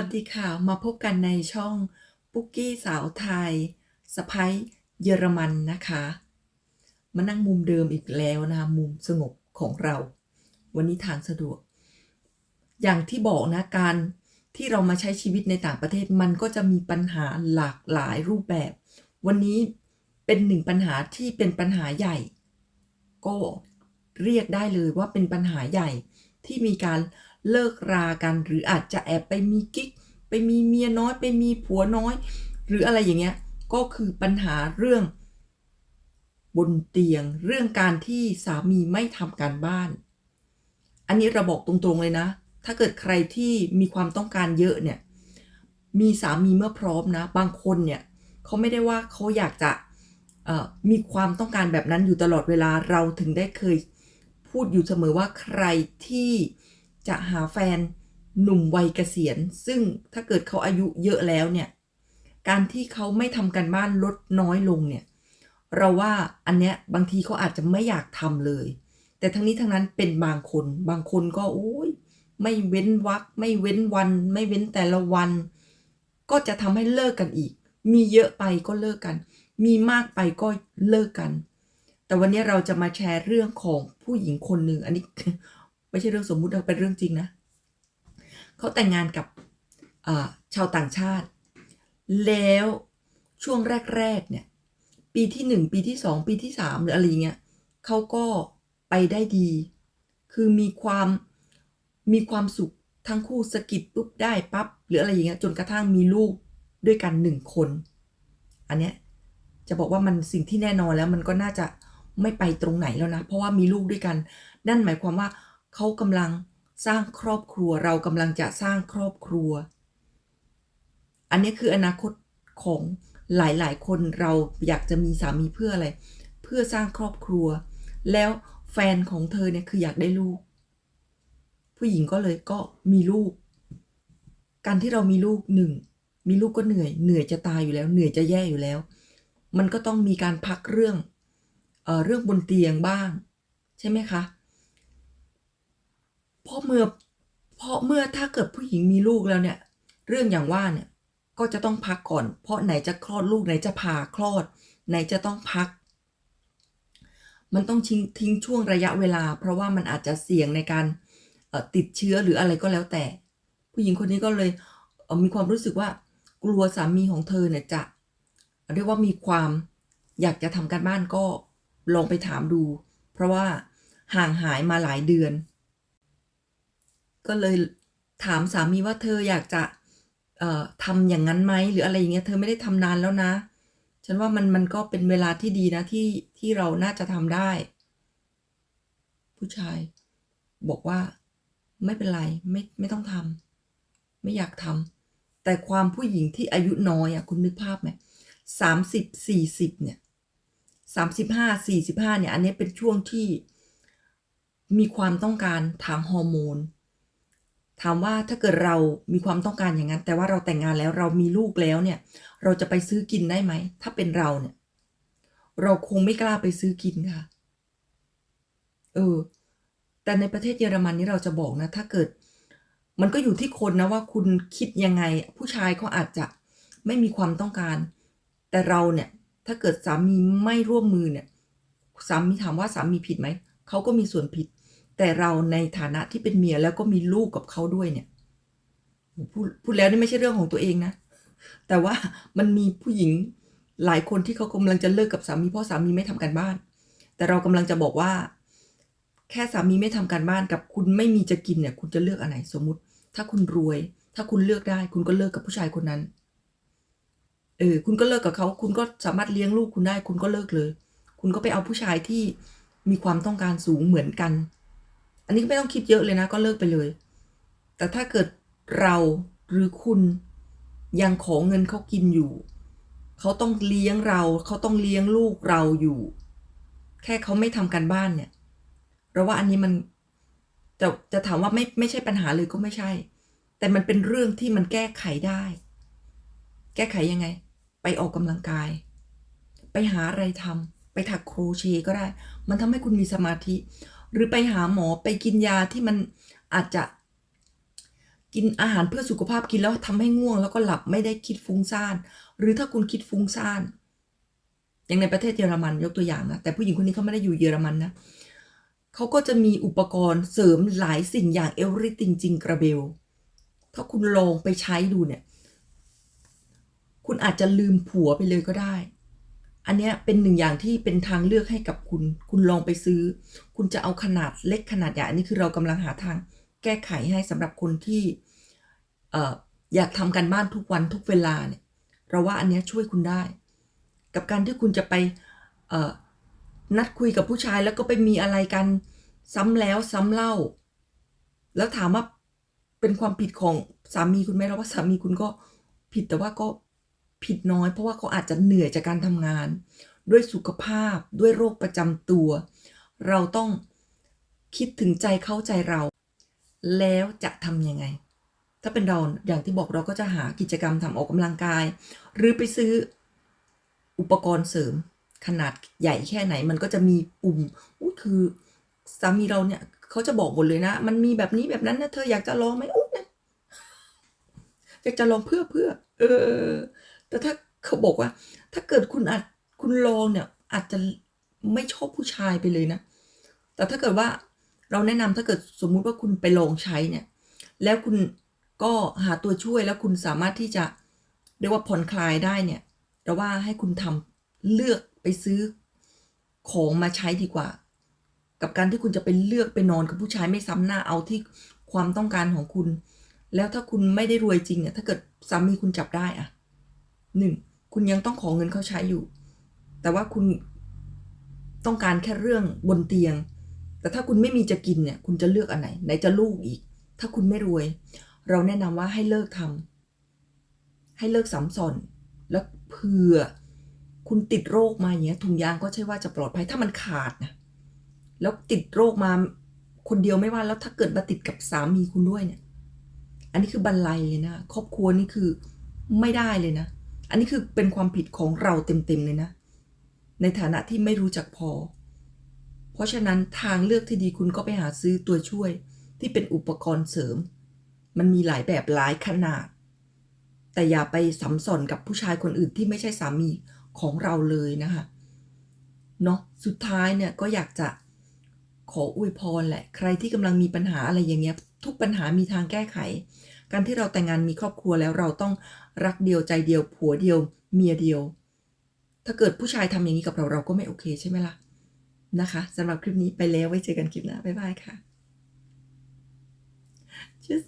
วัสดีค่ะมาพบกันในช่องปุ๊กกี้สาวไทยสะใภ้เยอรมันนะคะมานั่งมุมเดิมอีกแล้วนะคะมุมสงบของเราวันนี้ทางสะดวกอย่างที่บอกนะการที่เรามาใช้ชีวิตในต่างประเทศมันก็จะมีปัญหาหลากหลายรูปแบบวันนี้เป็นหนึ่งปัญหาที่เป็นปัญหาใหญ่ก็เรียกได้เลยว่าเป็นปัญหาใหญ่ที่มีการเลิกรากันหรืออาจจะแอบไปมีกิ๊กไปมีเมียน้อยไปมีผัวน้อยหรืออะไรอย่างเงี้ยก็คือปัญหาเรื่องบนเตียงเรื่องการที่สามีไม่ทำการบ้านอันนี้เราบอกตรงๆเลยนะถ้าเกิดใครที่มีความต้องการเยอะเนี่ยมีสามีเมื่อพร้อมนะบางคนเนี่ยเขาไม่ได้ว่าเขาอยากจะมีความต้องการแบบนั้นอยู่ตลอดเวลาเราถึงได้เคยพูดอยู่เสมอว่าใครที่จะหาแฟนหนุ่มวัยเกษียณซึ่งถ้าเกิดเขาอายุเยอะแล้วเนี่ยการที่เขาไม่ทำการบ้านลดน้อยลงเนี่ยเราว่าอันเนี้ยบางทีเขาอาจจะไม่อยากทำเลยแต่ทั้งนี้ทั้งนั้นเป็นบางคนก็โอ้ยไม่เว้นวรรคไม่เว้นวันไม่เว้นแต่ละวันก็จะทำให้เลิกกันอีกมีเยอะไปก็เลิกกันมีมากไปก็เลิกกันแต่วันนี้เราจะมาแชร์เรื่องของผู้หญิงคนหนึ่งอันนี้ ไม่ใช่เรื่องสมมุติเป็นเรื่องจริงนะเขาแต่งงานกับชาวต่างชาติแล้วช่วงแรกๆเนี่ยปีที่1ปีที่2ปีที่3หรืออะไรเงี้ยเขาก็ไปได้ดีคือมีความสุขทั้งคู่สกิดปุ๊บได้ปั๊บหรืออะไรอย่างเงี้ยจนกระทั่งมีลูกด้วยกัน1คนอันเนี้ยจะบอกว่ามันสิ่งที่แน่นอนแล้วมันก็น่าจะไม่ไปตรงไหนแล้วนะเพราะว่ามีลูกด้วยกันนั่นหมายความว่าเขากำลังสร้างครอบครัวเรากำลังจะสร้างครอบครัวอันนี้คืออนาคตของหลายๆคนเราอยากจะมีสามีเพื่ออะไรเพื่อสร้างครอบครัวแล้วแฟนของเธอเนี่ยคืออยากได้ลูกผู้หญิงก็เลยก็มีลูกการที่เรามีลูกมีลูกก็เหนื่อยจะตายอยู่แล้วเหนื่อยจะแย่อยู่แล้วมันก็ต้องมีการพักเรื่องบนเตียงบ้างใช่ไหมคะเพราะเมื่อถ้าเกิดผู้หญิงมีลูกแล้วเนี่ยเรื่องอย่างว่าเนี่ยก็จะต้องพักก่อนเพราะไหนจะคลอดลูกไหนจะผ่าคลอดไหนจะต้องพักมันต้องทิ้งช่วงระยะเวลาเพราะว่ามันอาจจะเสี่ยงในการติดเชื้อหรืออะไรก็แล้วแต่ผู้หญิงคนนี้ก็เลยมีความรู้สึกว่ากลัวสามีของเธอเนี่ยจะเรียกว่ามีความอยากจะทำการบ้านก็ลองไปถามดูเพราะว่าห่างหายมาหลายเดือนก็เลยถามสามีว่าเธออยากจะทำอย่างนั้นไหมหรืออะไรอย่างเงี้ยเธอไม่ได้ทำนานแล้วนะฉันว่ามันก็เป็นเวลาที่ดีนะที่เราน่าจะทำได้ผู้ชายบอกว่าไม่เป็นไรไม่ต้องทำไม่อยากทำแต่ความผู้หญิงที่อายุน้อยอ่ะคุณนึกภาพไหม30-40เนี่ย35-45เนี่ยอันนี้เป็นช่วงที่มีความต้องการทางฮอร์โมนถามว่าถ้าเกิดเรามีความต้องการอย่างนั้นแต่ว่าเราแต่งงานแล้วเรามีลูกแล้วเนี่ยเราจะไปซื้อกินได้ไหมถ้าเป็นเราเนี่ยเราคงไม่กล้าไปซื้อกินค่ะแต่ในประเทศเยอรมันนี่เราจะบอกนะถ้าเกิดมันก็อยู่ที่คนนะว่าคุณคิดยังไงผู้ชายเขาอาจจะไม่มีความต้องการแต่เราเนี่ยถ้าเกิดสามีไม่ร่วมมือเนี่ยสามีถามว่าสามีผิดไหมเขาก็มีส่วนผิดแต่เราในฐานะที่เป็นเมียแล้วก็มีลูกกับเขาด้วยเนี่ยพูดแล้วนี่ไม่ใช่เรื่องของตัวเองนะแต่ว่ามันมีผู้หญิงหลายคนที่เขากำลังจะเลิกกับสามีเพราะสามีไม่ทำการบ้านแต่เรากำลังจะบอกว่าแค่สามีไม่ทำการบ้านกับคุณไม่มีจะกินเนี่ยคุณจะเลือกอันไหนสมมุติถ้าคุณรวยถ้าคุณเลือกได้คุณก็เลิกกับผู้ชายคนนั้นคุณก็เลิกกับเขาคุณก็สามารถเลี้ยงลูกคุณได้คุณก็เลิกเลยคุณก็ไปเอาผู้ชายที่มีความต้องการสูงเหมือนกันอันนี้ไม่ต้องคิดเยอะเลยนะก็เลิกไปเลยแต่ถ้าเกิดเราหรือคุณยังขอเงินเขากินอยู่เขาต้องเลี้ยงเราเขาต้องเลี้ยงลูกเราอยู่แค่เขาไม่ทำการบ้านเนี่ยเราว่าอันนี้มันจะถามว่าไม่ใช่ปัญหาเลยก็ไม่ใช่แต่มันเป็นเรื่องที่มันแก้ไขได้แก้ไขยังไงไปออกกำลังกายไปหาอะไรทำไปถักโครเชต์ก็ได้มันทำให้คุณมีสมาธิหรือไปหาหมอไปกินยาที่มันอาจจะ กินอาหารเพื่อสุขภาพกินแล้วทำให้ง่วงแล้วก็หลับไม่ได้คิดฟุ้งซ่านหรือถ้าคุณคิดฟุ้งซ่านอย่างในประเทศเยอรมันยกตัวอย่างนะแต่ผู้หญิงคนนี้เขาไม่ได้อยู่เยอรมันนะเขาก็จะมีอุปกรณ์เสริมหลายสิ่งอย่างเอเวอร์ติงจริงกระเบลถ้าคุณลองไปใช้ดูเนี่ยคุณอาจจะลืมผัวไปเลยก็ได้อันนี้เป็นหนึ่งอย่างที่เป็นทางเลือกให้กับคุณลองไปซื้อคุณจะเอาขนาดเล็กขนาดใหญ่อันนี้คือเรากำลังหาทางแก้ไขให้สำหรับคนที่อยากทำการบ้านทุกวันทุกเวลาเนี่ยเราว่าอันนี้ช่วยคุณได้กับการที่คุณจะไปนัดคุยกับผู้ชายแล้วก็ไปมีอะไรกันซ้ำแล้วซ้ำเล่าแล้วถามว่าเป็นความผิดของสามีคุณไหมเราว่าสามีคุณก็ผิดแต่ว่าก็ผิดน้อยเพราะว่าเขาอาจจะเหนื่อยจากการทำงานด้วยสุขภาพด้วยโรคประจำตัวเราต้องคิดถึงใจเข้าใจเราแล้วจะทำยังไงถ้าเป็นเราอย่างที่บอกเราก็จะหากิจกรรมทำออกกำลังกายหรือไปซื้ออุปกรณ์เสริมขนาดใหญ่แค่ไหนมันก็จะมีปุ่มคือสามีเราเนี่ยเขาจะบอกหมดเลยนะมันมีแบบนี้แบบนั้นนะเธออยากจะลองไหมนะอยากจะลองเพื่อแต่ถ้าเขาบอกว่าถ้าเกิดคุณลองเนี่ยอาจจะไม่ชอบผู้ชายไปเลยนะแต่ถ้าเกิดว่าเราแนะนำถ้าเกิดสมมุติว่าคุณไปลองใช้เนี่ยแล้วคุณก็หาตัวช่วยแล้วคุณสามารถที่จะเรียกว่าผ่อนคลายได้เนี่ยแต่ว่าให้คุณเลือกไปซื้อของมาใช้ดีกว่ากับการที่คุณจะไปเลือกไปนอนกับผู้ชายไม่ซ้ำหน้าเอาที่ความต้องการของคุณแล้วถ้าคุณไม่ได้รวยจริงถ้าเกิดสามีคุณจับได้คุณยังต้องขอเงินเขาใช้อยู่แต่ว่าคุณต้องการแค่เรื่องบนเตียงแต่ถ้าคุณไม่มีจะกินเนี่ยคุณจะเลือกอันไหนจะลูกอีกถ้าคุณไม่รวยเราแนะนำว่าให้เลิกสัมสอนแล้วเผื่อคุณติดโรคมาอย่างเงี้ยถุงยางก็ใช่ว่าจะปลอดภัยถ้ามันขาดนะแล้วติดโรคมาคนเดียวไม่ว่าแล้วถ้าเกิดมาติดกับสามีคุณด้วยเนี่ยอันนี้คือบันไลเลยนะครอบครัวนี่คือไม่ได้เลยนะอันนี้คือเป็นความผิดของเราเต็มๆเลยนะในฐานะที่ไม่รู้จักพอเพราะฉะนั้นทางเลือกที่ดีคุณก็ไปหาซื้อตัวช่วยที่เป็นอุปกรณ์เสริมมันมีหลายแบบหลายขนาดแต่อย่าไปสัมสอนกับผู้ชายคนอื่นที่ไม่ใช่สามีของเราเลยนะคะเนาะสุดท้ายเนี่ยก็อยากจะขออวยพรแหละใครที่กำลังมีปัญหาอะไรอย่างเงี้ยทุกปัญหามีทางแก้ไขการที่เราแต่งงานมีครอบครัวแล้วเราต้องรักเดียวใจเดียวผัวเดียวเมียเดียวถ้าเกิดผู้ชายทำอย่างนี้กับเราก็ไม่โอเคใช่ไหมล่ะนะคะสำหรับคลิปนี้ไปแล้วไว้เจอกันคลิปหน้าบ๊ายบายค่ะ Tschüss